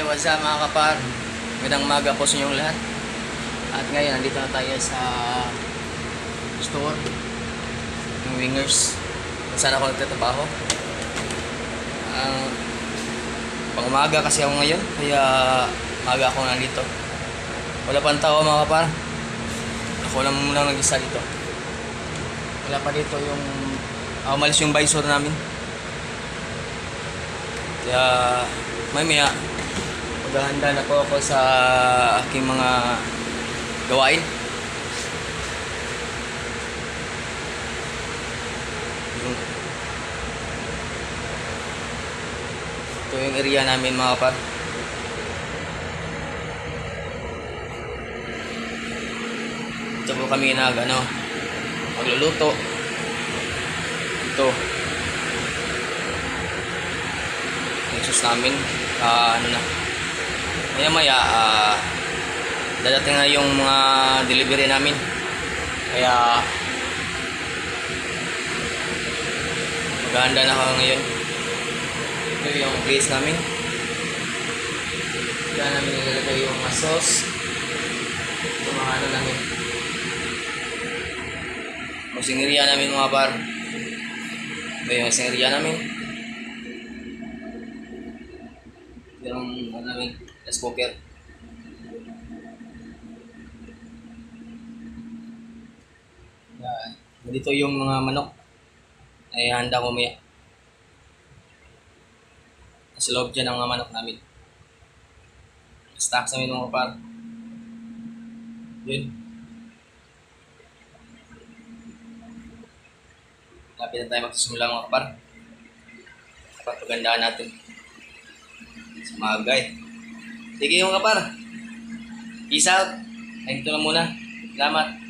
Hey, what's up mga kapar? Magandang umaga po sa inyong lahat. At ngayon, nandito na tayo sa store ng Wingers kung saan ako nagtatrabaho. Pang umaga kasi ako ngayon, kaya maga ako nandito. Wala pang tao mga kapar. Ako lang muna nag-isa dito. Wala pa dito yung umalis yung visor namin. Kaya mamaya maghahanda na po ako sa aking mga gawain. Ito yung area namin mga kapar. Ito po kami magluluto. Ito yung sauce namin. Maya dadating na yung mga delivery namin, kaya maghahanda na ako ngayon. Ito yung place namin, kaya namin nilalagay yung mga sauce, ito mga namin yung singeriya namin mga bar. Ito yung singeriya namin, yung namin rice cooker. Dito yung mga manok ay handa ko maya. Sa loob dyan ang mga manok namin. Stocks namin mga kapar. Yun. Lapit na tayo magsisimula mga kapar. Dapat pagandaan natin sa magay. Sige mga kapar. Peace out. Ay, ito na muna. Salamat.